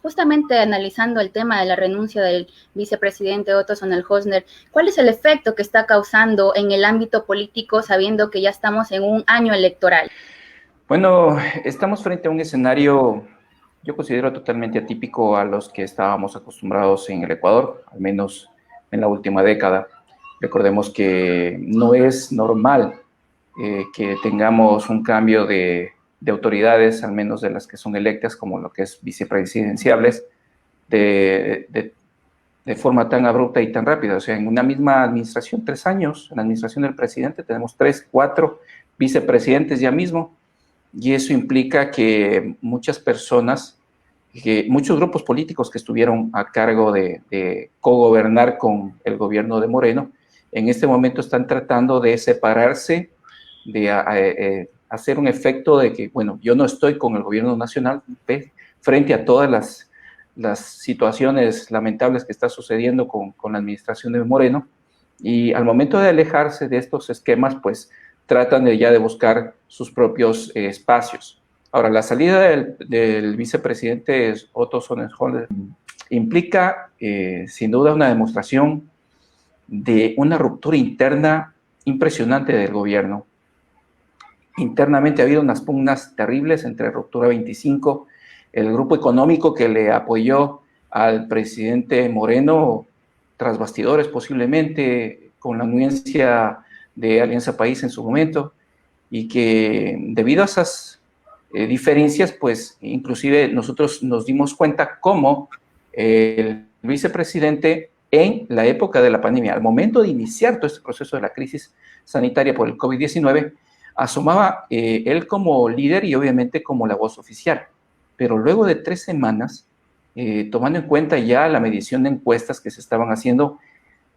justamente analizando el tema de la renuncia del vicepresidente Otto Sonnenholzner, ¿cuál es el efecto que está causando en el ámbito político, sabiendo que ya estamos en un año electoral? Bueno, estamos frente a un escenario, yo considero totalmente atípico a los que estábamos acostumbrados en el Ecuador, al menos en la última década. Recordemos que no es normal que tengamos un cambio de autoridades, al menos de las que son electas, como lo que es vicepresidenciables, de forma tan abrupta y tan rápida. O sea, en una misma administración, 3 años, en la administración del presidente tenemos 3, 4 vicepresidentes ya mismo, y eso implica que muchas personas, que muchos grupos políticos que estuvieron a cargo de cogobernar con el gobierno de Moreno, en este momento están tratando de separarse, de hacer un efecto de que, bueno, yo no estoy con el gobierno nacional frente a todas las situaciones lamentables que está sucediendo con la administración de Moreno, y al momento de alejarse de estos esquemas, pues tratan de buscar sus propios espacios. Ahora, la salida del vicepresidente Otto Sonnenholzner implica, sin duda, una demostración de una ruptura interna impresionante del gobierno. Internamente ha habido unas pugnas terribles entre Ruptura 25, el grupo económico que le apoyó al presidente Moreno, tras bastidores posiblemente, con la anuencia de Alianza País en su momento, y que debido a esas diferencias, pues inclusive nosotros nos dimos cuenta cómo el vicepresidente en la época de la pandemia, al momento de iniciar todo este proceso de la crisis sanitaria por el COVID-19, asomaba él como líder y obviamente como la voz oficial. Pero luego de 3 semanas, tomando en cuenta ya la medición de encuestas que se estaban haciendo,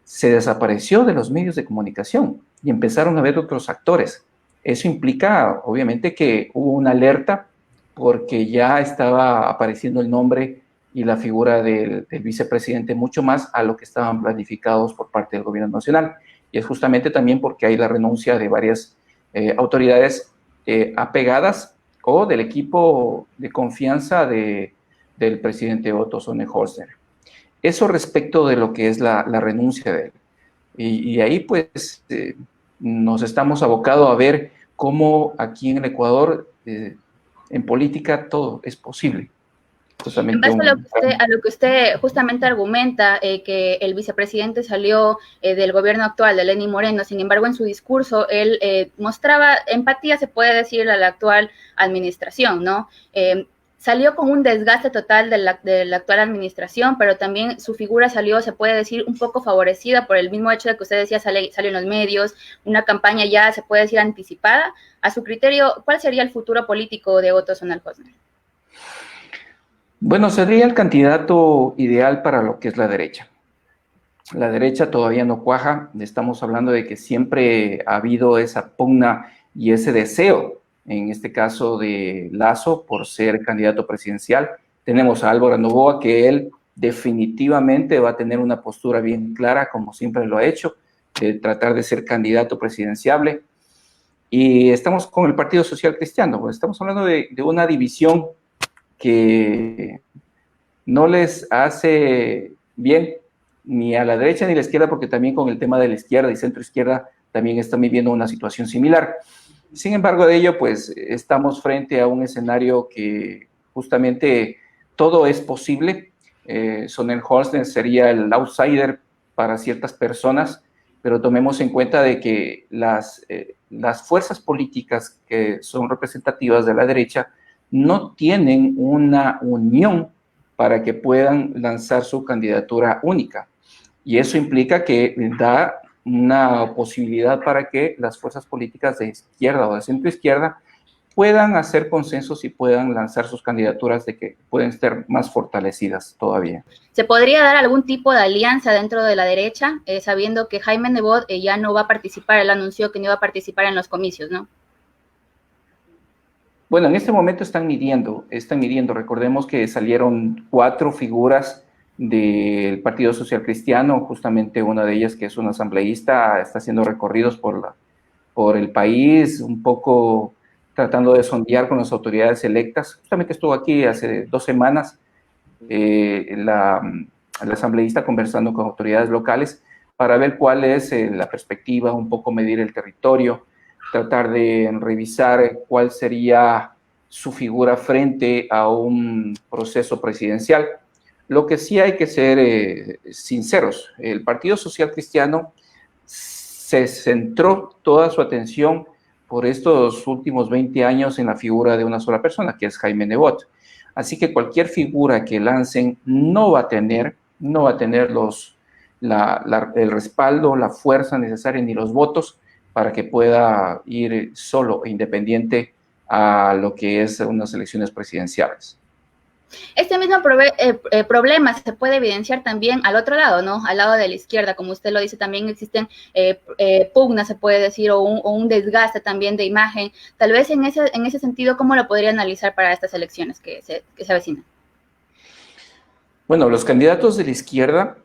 se desapareció de los medios de comunicación y empezaron a ver otros actores. Eso implica, obviamente, que hubo una alerta porque ya estaba apareciendo el nombre y la figura del vicepresidente mucho más a lo que estaban planificados por parte del gobierno nacional. Y es justamente también porque hay la renuncia de varias autoridades apegadas o del equipo de confianza del presidente Otto Sonnenholzner. Eso respecto de lo que es la renuncia de él. Y ahí pues nos estamos abocados a ver cómo aquí en el Ecuador, en política, todo es posible. En base a lo que usted justamente argumenta, que el vicepresidente salió del gobierno actual de Lenín Moreno, sin embargo en su discurso él mostraba empatía, se puede decir, a la actual administración, ¿no? Salió con un desgaste total de la actual administración, pero también su figura salió, se puede decir, un poco favorecida por el mismo hecho de que usted decía sale en los medios, una campaña ya, se puede decir, anticipada. A su criterio, ¿cuál sería el futuro político de Otto Sonnenholzner? Bueno, sería el candidato ideal para lo que es la derecha. La derecha todavía no cuaja, estamos hablando de que siempre ha habido esa pugna y ese deseo, en este caso de Lasso, por ser candidato presidencial. Tenemos a Álvaro Noboa, que él definitivamente va a tener una postura bien clara, como siempre lo ha hecho, de tratar de ser candidato presidenciable. Y estamos con el Partido Social Cristiano, estamos hablando de una división que no les hace bien ni a la derecha ni a la izquierda, porque también con el tema de la izquierda y centro izquierda también están viviendo una situación similar. Sin embargo, de ello, pues estamos frente a un escenario que justamente todo es posible. Sonnenholzner sería el outsider para ciertas personas, pero tomemos en cuenta de que las fuerzas políticas que son representativas de la derecha no tienen una unión para que puedan lanzar su candidatura única. Y eso implica que da una posibilidad para que las fuerzas políticas de izquierda o de centro izquierda puedan hacer consensos y puedan lanzar sus candidaturas de que pueden estar más fortalecidas todavía. ¿Se podría dar algún tipo de alianza dentro de la derecha, sabiendo que Jaime Nebot ya no va a participar? Él anunció que no iba a participar en los comicios, ¿no? Bueno, en este momento están midiendo. Recordemos que salieron 4 figuras del Partido Social Cristiano, justamente una de ellas, que es una asambleísta, está haciendo recorridos por el país, un poco tratando de sondear con las autoridades electas. Justamente estuvo aquí hace 2 semanas el asambleísta conversando con autoridades locales para ver cuál es la perspectiva, un poco medir el territorio, tratar de revisar cuál sería su figura frente a un proceso presidencial. Lo que sí hay que ser sinceros, el Partido Social Cristiano se centró toda su atención por estos últimos 20 años en la figura de una sola persona, que es Jaime Nebot. Así que cualquier figura que lancen no va a tener el respaldo, la fuerza necesaria ni los votos para que pueda ir solo e independiente a lo que es unas elecciones presidenciales. Este mismo problema se puede evidenciar también al otro lado, ¿no? Al lado de la izquierda, como usted lo dice, también existen pugnas, se puede decir, o un desgaste también de imagen. Tal vez en ese sentido, ¿cómo lo podría analizar para estas elecciones que se avecinan? Bueno, los candidatos de la izquierda,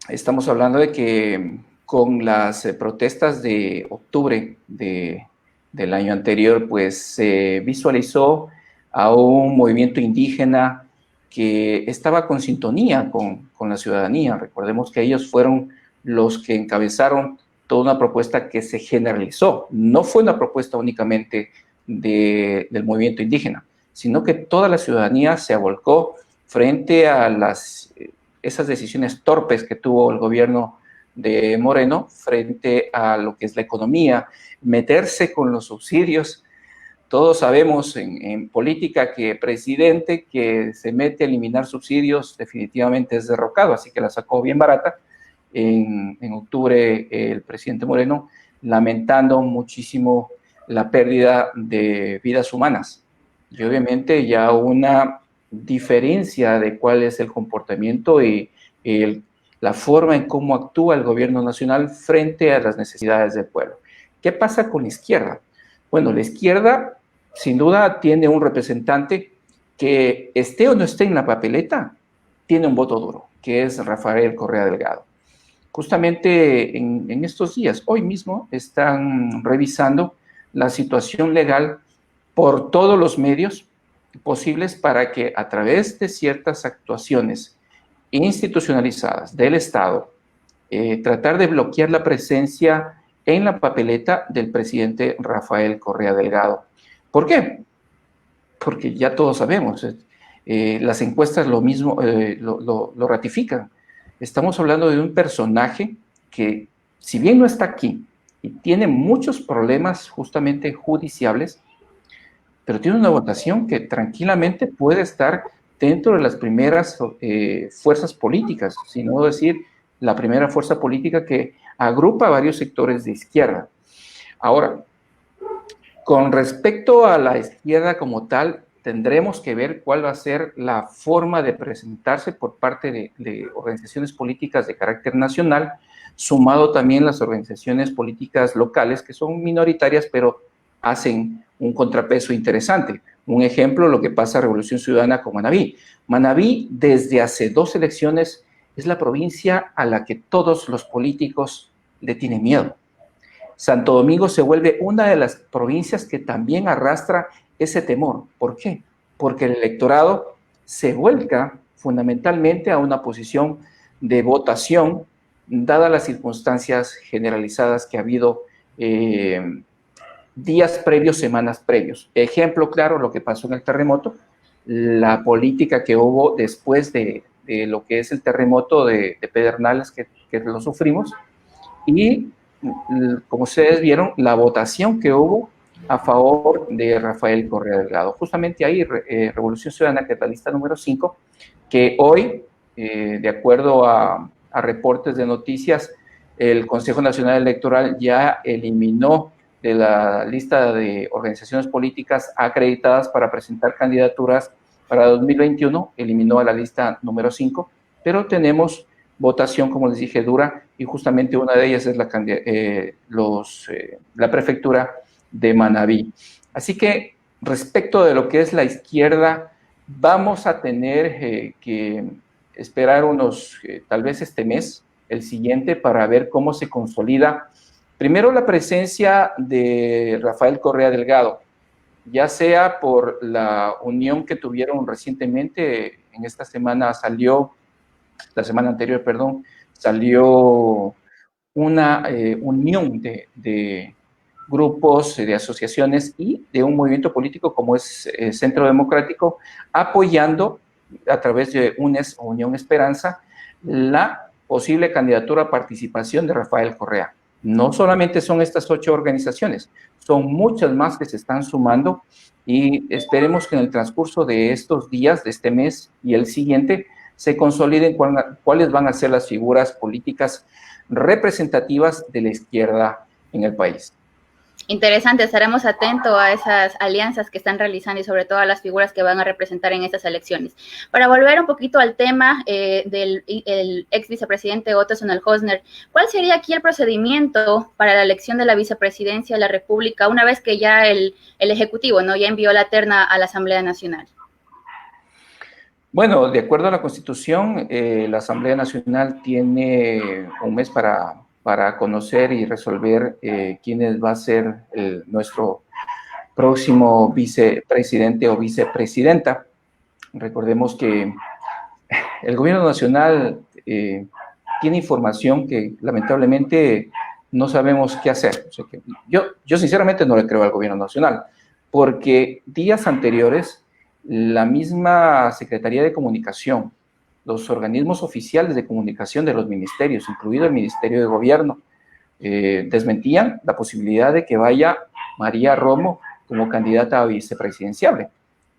estamos hablando de que con las protestas de octubre del año anterior, pues se visualizó a un movimiento indígena que estaba con sintonía con la ciudadanía. Recordemos que ellos fueron los que encabezaron toda una propuesta que se generalizó. No fue una propuesta únicamente del movimiento indígena, sino que toda la ciudadanía se volcó frente a esas decisiones torpes que tuvo el gobierno de Moreno frente a lo que es la economía, meterse con los subsidios. Todos sabemos en política que presidente que se mete a eliminar subsidios definitivamente es derrocado, así que la sacó bien barata. En octubre el presidente Moreno lamentando muchísimo la pérdida de vidas humanas y obviamente ya una diferencia de cuál es el comportamiento y la forma en cómo actúa el gobierno nacional frente a las necesidades del pueblo. ¿Qué pasa con la izquierda? Bueno, la izquierda sin duda tiene un representante que esté o no esté en la papeleta, tiene un voto duro, que es Rafael Correa Delgado. Justamente en estos días, hoy mismo, están revisando la situación legal por todos los medios posibles para que a través de ciertas actuaciones institucionalizadas del Estado, tratar de bloquear la presencia en la papeleta del presidente Rafael Correa Delgado. ¿Por qué? Porque ya todos sabemos, las encuestas lo mismo lo ratifican. Estamos hablando de un personaje que, si bien no está aquí y tiene muchos problemas justamente judiciales, pero tiene una votación que tranquilamente puede estar dentro de las primeras fuerzas políticas, si no decir la primera fuerza política que agrupa a varios sectores de izquierda. Ahora, con respecto a la izquierda como tal, tendremos que ver cuál va a ser la forma de presentarse por parte de organizaciones políticas de carácter nacional, sumado también las organizaciones políticas locales, que son minoritarias, pero hacen un contrapeso interesante. Un ejemplo, lo que pasa a Revolución Ciudadana con Manabí. Manabí, desde hace 2 elecciones, es la provincia a la que todos los políticos le tienen miedo. Santo Domingo se vuelve una de las provincias que también arrastra ese temor. ¿Por qué? Porque el electorado se vuelca fundamentalmente a una posición de votación, dadas las circunstancias generalizadas que ha habido días previos, semanas previos. Ejemplo claro, lo que pasó en el terremoto, la política que hubo después de lo que es el terremoto de Pedernales que lo sufrimos, y como ustedes vieron, la votación que hubo a favor de Rafael Correa Delgado. Justamente ahí, Revolución Ciudadana, que es la lista número 5, que hoy, de acuerdo a reportes de noticias, el Consejo Nacional Electoral ya eliminó de la lista de organizaciones políticas acreditadas para presentar candidaturas para 2021, eliminó a la lista número 5, pero tenemos votación, como les dije, dura, y justamente una de ellas es la prefectura de Manabí. Así que respecto de lo que es la izquierda, vamos a tener que esperar tal vez este mes, el siguiente, para ver cómo se consolida primero la presencia de Rafael Correa Delgado, ya sea por la unión que tuvieron recientemente en esta semana salió, la semana anterior, perdón, salió una unión de grupos, de asociaciones y de un movimiento político como es Centro Democrático, apoyando a través de UNES o Unión Esperanza la posible candidatura a participación de Rafael Correa. No solamente son estas 8 organizaciones, son muchas más que se están sumando y esperemos que en el transcurso de estos días, de este mes y el siguiente, se consoliden cuáles van a ser las figuras políticas representativas de la izquierda en el país. Interesante, estaremos atentos a esas alianzas que están realizando y sobre todo a las figuras que van a representar en estas elecciones. Para volver un poquito al tema del ex vicepresidente Otto Sonnenholzner, ¿cuál sería aquí el procedimiento para la elección de la vicepresidencia de la República una vez que ya el Ejecutivo, ¿no?, ya envió la terna a la Asamblea Nacional? Bueno, de acuerdo a la Constitución, la Asamblea Nacional tiene un mes para conocer y resolver quién va a ser nuestro próximo vicepresidente o vicepresidenta. Recordemos que el gobierno nacional tiene información que lamentablemente no sabemos qué hacer. O sea, que yo sinceramente no le creo al gobierno nacional, porque días anteriores la misma Secretaría de Comunicación, los organismos oficiales de comunicación de los ministerios, incluido el Ministerio de Gobierno, desmentían la posibilidad de que vaya María Romo como candidata a vicepresidenciable,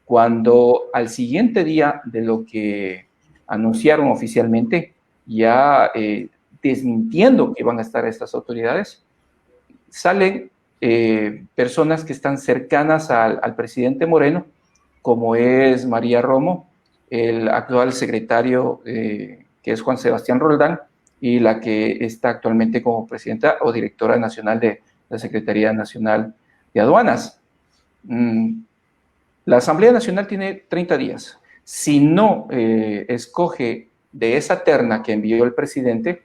cuando al siguiente día de lo que anunciaron oficialmente, ya desmintiendo que van a estar estas autoridades, salen personas que están cercanas al presidente Moreno, como es María Romo, el actual secretario, que es Juan Sebastián Roldán, y la que está actualmente como presidenta o directora nacional de la Secretaría Nacional de Aduanas. La Asamblea Nacional tiene 30 días. Si no escoge de esa terna que envió el presidente,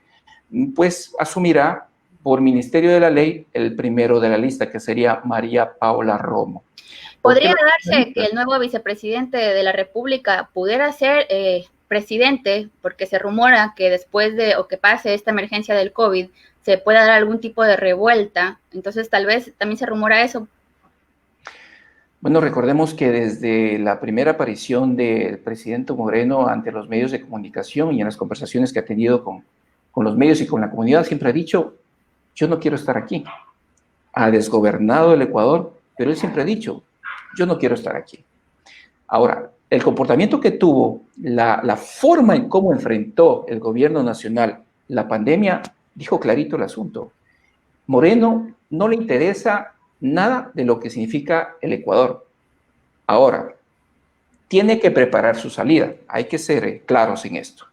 pues asumirá por Ministerio de la Ley el primero de la lista, que sería María Paula Romo. ¿Podría darse que el nuevo vicepresidente de la República pudiera ser presidente, porque se rumora que después de o que pase esta emergencia del COVID se pueda dar algún tipo de revuelta? Entonces tal vez también se rumora eso. Bueno, recordemos que desde la primera aparición del presidente Moreno ante los medios de comunicación y en las conversaciones que ha tenido con los medios y con la comunidad, siempre ha dicho, yo no quiero estar aquí. Ha desgobernado el Ecuador, pero él siempre ha dicho, yo no quiero estar aquí. Ahora, el comportamiento que tuvo, la forma en cómo enfrentó el gobierno nacional la pandemia, dijo clarito el asunto. Moreno no le interesa nada de lo que significa el Ecuador. Ahora, tiene que preparar su salida. Hay que ser claros en esto.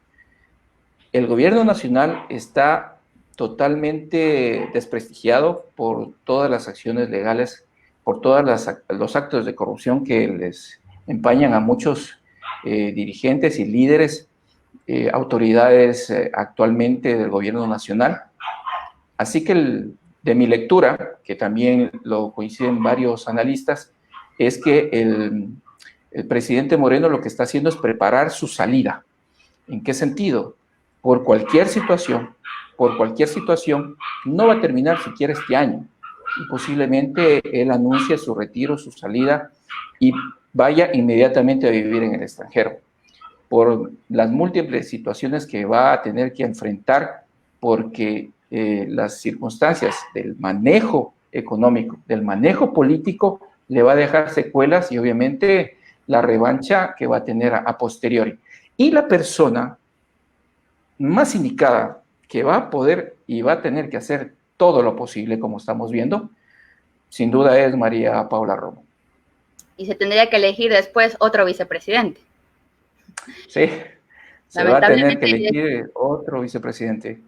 El gobierno nacional está totalmente desprestigiado por todas las acciones legales, por todos los actos de corrupción que les empañan a muchos dirigentes y líderes, autoridades actualmente del gobierno nacional. Así que de mi lectura, que también lo coinciden varios analistas, es que el presidente Moreno lo que está haciendo es preparar su salida. ¿En qué sentido? Por cualquier situación, no va a terminar siquiera este año. Y posiblemente él anuncie su retiro, su salida, y vaya inmediatamente a vivir en el extranjero, por las múltiples situaciones que va a tener que enfrentar, porque las circunstancias del manejo económico, del manejo político, le va a dejar secuelas y obviamente la revancha que va a tener a posteriori. Y la persona más indicada que va a poder y va a tener que hacer todo lo posible, como estamos viendo, sin duda es María Paula Romo. Y se tendría que elegir después otro vicepresidente. Sí, se va a tener que elegir otro vicepresidente,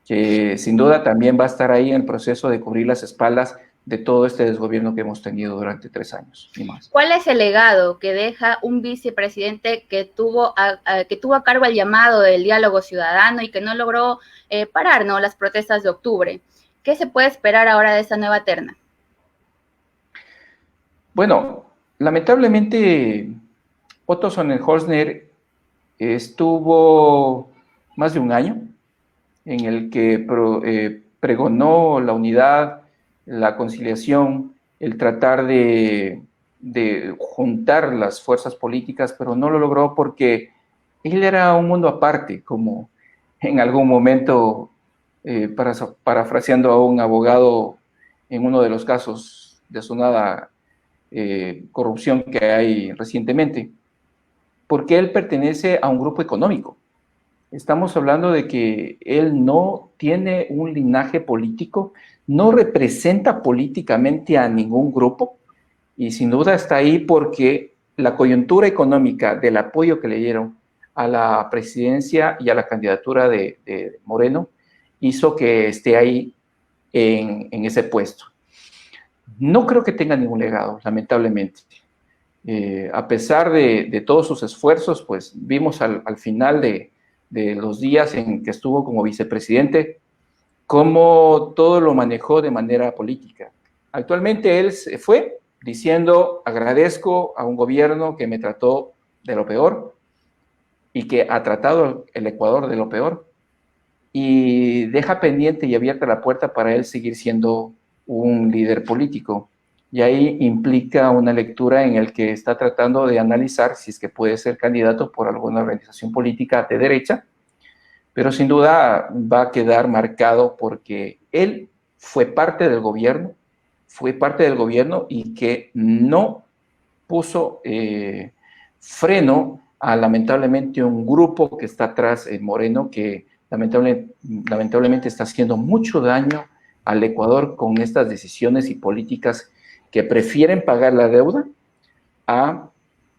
que sin duda también va a estar ahí en el proceso de cubrir las espaldas de todo este desgobierno que hemos tenido durante 3 años y más. ¿Cuál es el legado que deja un vicepresidente que tuvo a cargo el llamado del diálogo ciudadano y que no logró parar, ¿no?, las protestas de octubre? ¿Qué se puede esperar ahora de esta nueva terna? Bueno, lamentablemente Otto Sonnenholzner estuvo más de un año en el que pregonó la unidad, la conciliación, el tratar de juntar las fuerzas políticas, pero no lo logró porque él era un mundo aparte, como en algún momento, parafraseando a un abogado en uno de los casos de sonada corrupción que hay recientemente, porque él pertenece a un grupo económico. Estamos hablando de que él no tiene un linaje político, no representa políticamente a ningún grupo y sin duda está ahí porque la coyuntura económica del apoyo que le dieron a la presidencia y a la candidatura de Moreno hizo que esté ahí en ese puesto. No creo que tenga ningún legado, lamentablemente. A pesar de todos sus esfuerzos, pues vimos al final de los días en que estuvo como vicepresidente, cómo todo lo manejó de manera política. Actualmente él se fue diciendo, agradezco a un gobierno que me trató de lo peor y que ha tratado el Ecuador de lo peor, y deja pendiente y abierta la puerta para él seguir siendo un líder político. Y ahí implica una lectura en el que está tratando de analizar si es que puede ser candidato por alguna organización política de derecha, pero sin duda va a quedar marcado porque él fue parte del gobierno y que no puso freno a lamentablemente un grupo que está atrás, Moreno, que lamentablemente está haciendo mucho daño al Ecuador con estas decisiones y políticas que prefieren pagar la deuda a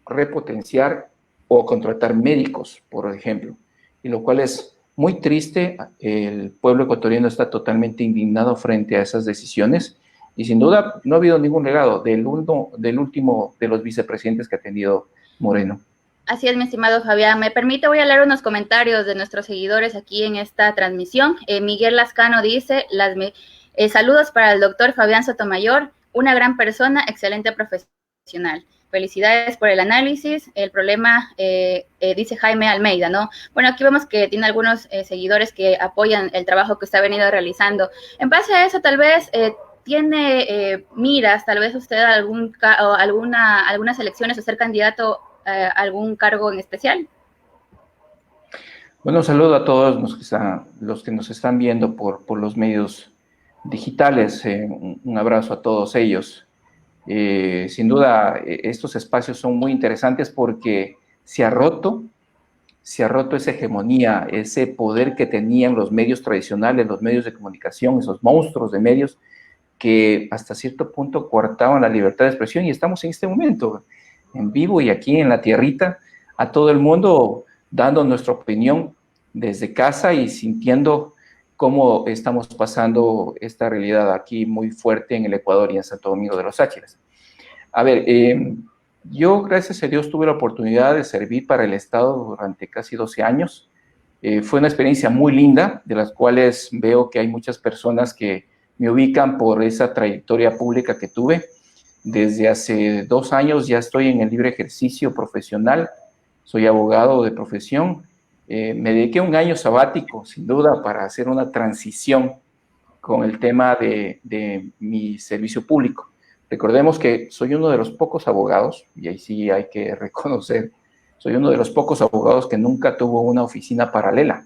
repotenciar o contratar médicos, por ejemplo, y lo cual es muy triste. El pueblo ecuatoriano está totalmente indignado frente a esas decisiones y sin duda no ha habido ningún legado del último de los vicepresidentes que ha tenido Moreno. Así es, mi estimado Fabián. Me permite, voy a leer unos comentarios de nuestros seguidores aquí en esta transmisión. Miguel Lascano dice, saludos para el doctor Fabián Sotomayor, una gran persona, excelente profesional. Felicidades por el análisis. El problema, dice Jaime Almeida, ¿no? Bueno, aquí vemos que tiene algunos seguidores que apoyan el trabajo que usted ha venido realizando. En base a eso, tal vez tiene miras, tal vez usted algunas elecciones o ser candidato algún cargo en especial. Bueno, un saludo a todos los que nos están viendo por los medios digitales. Un abrazo a todos ellos. Sin duda, estos espacios son muy interesantes porque se ha roto esa hegemonía, ese poder que tenían los medios tradicionales, los medios de comunicación, esos monstruos de medios que hasta cierto punto coartaban la libertad de expresión, y estamos en este momento en vivo y aquí en la tierrita, a todo el mundo dando nuestra opinión desde casa y sintiendo cómo estamos pasando esta realidad aquí muy fuerte en el Ecuador y en Santo Domingo de los Áchilas. A ver, yo gracias a Dios tuve la oportunidad de servir para el Estado durante casi 12 años. Fue una experiencia muy linda, de las cuales veo que hay muchas personas que me ubican por esa trayectoria pública que tuve. Desde hace 2 años ya estoy en el libre ejercicio profesional, soy abogado de profesión. Me dediqué un año sabático, sin duda, para hacer una transición con el tema de mi servicio público. Recordemos que soy uno de los pocos abogados, y ahí sí hay que reconocer, soy uno de los pocos abogados que nunca tuvo una oficina paralela.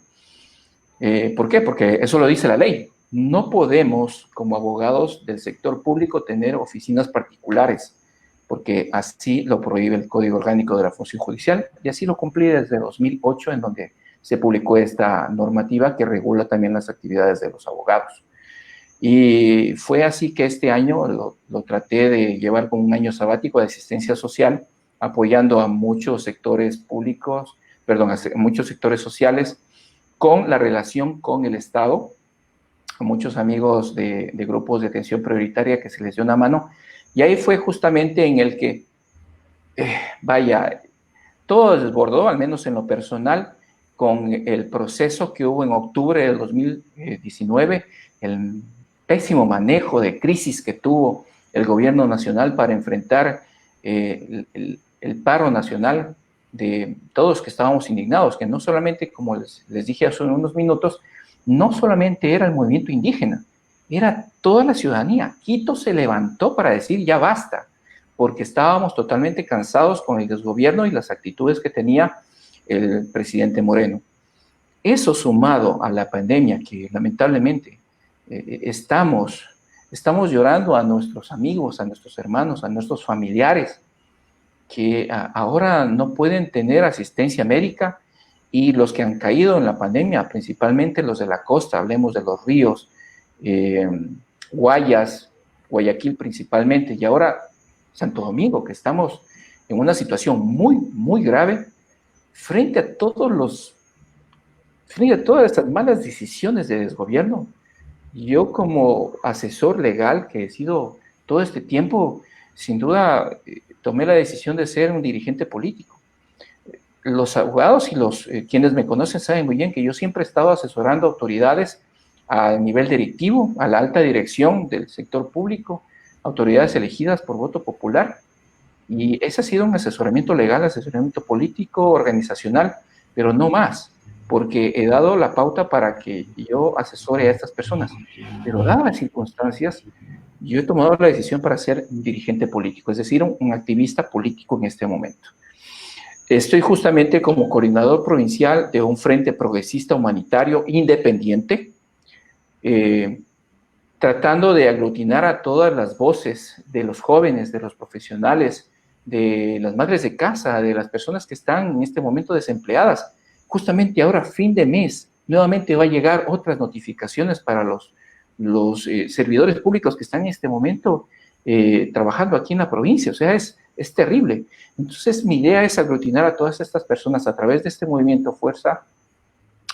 ¿Por qué? Porque eso lo dice la ley. No podemos, como abogados del sector público, tener oficinas particulares, porque así lo prohíbe el Código Orgánico de la Función Judicial, y así lo cumplí desde 2008, en donde se publicó esta normativa que regula también las actividades de los abogados. Y fue así que este año lo traté de llevar con un año sabático de asistencia social, apoyando a muchos sectores públicos, a muchos sectores sociales, con la relación con el Estado, a muchos amigos de grupos de atención prioritaria que se les dio una mano, y ahí fue justamente en el que, todo desbordó, al menos en lo personal, con el proceso que hubo en octubre del 2019, el pésimo manejo de crisis que tuvo el gobierno nacional para enfrentar el paro nacional, de todos que estábamos indignados, que no solamente, como les dije hace unos minutos, no solamente era el movimiento indígena, era toda la ciudadanía. Quito se levantó para decir ya basta, porque estábamos totalmente cansados con el desgobierno y las actitudes que tenía el presidente Moreno. Eso sumado a la pandemia, que lamentablemente estamos llorando a nuestros amigos, a nuestros hermanos, a nuestros familiares, que ahora no pueden tener asistencia médica, y los que han caído en la pandemia, principalmente los de la costa, hablemos de los ríos, Guayas, Guayaquil principalmente, y ahora Santo Domingo, que estamos en una situación muy, muy grave frente a todas estas malas decisiones de desgobierno. Yo, como asesor legal que he sido todo este tiempo, sin duda tomé la decisión de ser un dirigente político. Los abogados y quienes me conocen saben muy bien que yo siempre he estado asesorando autoridades a nivel directivo, a la alta dirección del sector público, autoridades elegidas por voto popular, y ese ha sido un asesoramiento legal, asesoramiento político, organizacional, pero no más, porque he dado la pauta para que yo asesore a estas personas, pero dadas las circunstancias, yo he tomado la decisión para ser un dirigente político, es decir, un activista político en este momento. Estoy justamente como coordinador provincial de un frente progresista humanitario independiente, tratando de aglutinar a todas las voces de los jóvenes, de los profesionales, de las madres de casa, de las personas que están en este momento desempleadas. Justamente ahora, fin de mes, nuevamente va a llegar otras notificaciones para los servidores públicos que están en este momento trabajando aquí en la provincia. O sea, es terrible. Entonces, mi idea es aglutinar a todas estas personas a través de este movimiento Fuerza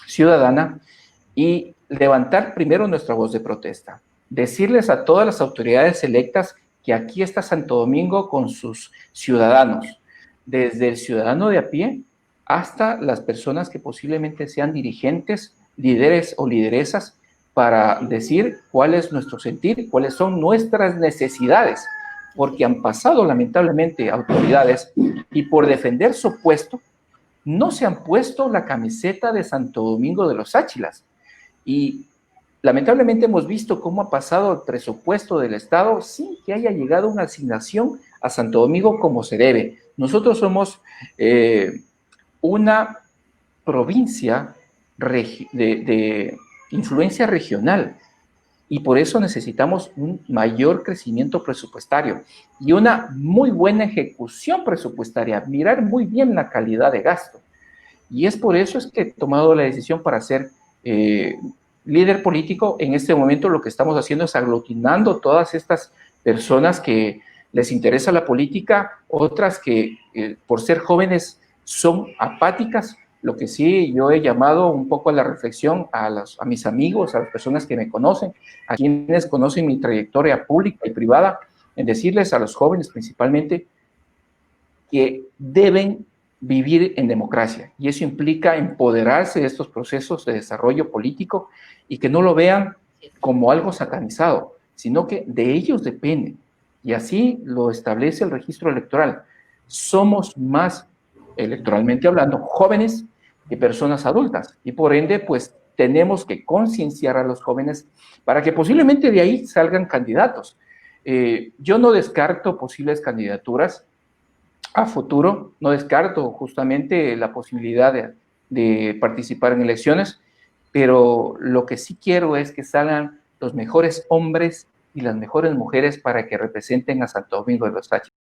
Ciudadana y levantar primero nuestra voz de protesta. Decirles a todas las autoridades electas que aquí está Santo Domingo con sus ciudadanos, desde el ciudadano de a pie hasta las personas que posiblemente sean dirigentes, líderes o lideresas, para decir cuál es nuestro sentir, cuáles son nuestras necesidades, porque han pasado lamentablemente autoridades y por defender su puesto no se han puesto la camiseta de Santo Domingo de los Áchilas. Y lamentablemente hemos visto cómo ha pasado el presupuesto del Estado sin que haya llegado una asignación a Santo Domingo como se debe. Nosotros somos una provincia de influencia regional y por eso necesitamos un mayor crecimiento presupuestario y una muy buena ejecución presupuestaria, mirar muy bien la calidad de gasto. Y es por eso es que he tomado la decisión para ser líder político. En este momento lo que estamos haciendo es aglutinando todas estas personas que les interesa la política, otras que por ser jóvenes son apáticas. Lo que sí yo he llamado un poco a la reflexión a mis amigos, a las personas que me conocen, a quienes conocen mi trayectoria pública y privada, en decirles a los jóvenes principalmente que deben vivir en democracia, y eso implica empoderarse de estos procesos de desarrollo político y que no lo vean como algo satanizado, sino que de ellos depende, y así lo establece el registro electoral. Somos más, electoralmente hablando, jóvenes que personas adultas, y por ende, pues, tenemos que concienciar a los jóvenes para que posiblemente de ahí salgan candidatos. Yo no descarto posibles candidaturas a futuro, no descarto justamente la posibilidad de participar en elecciones, pero lo que sí quiero es que salgan los mejores hombres y las mejores mujeres para que representen a Santo Domingo de los Áchilas.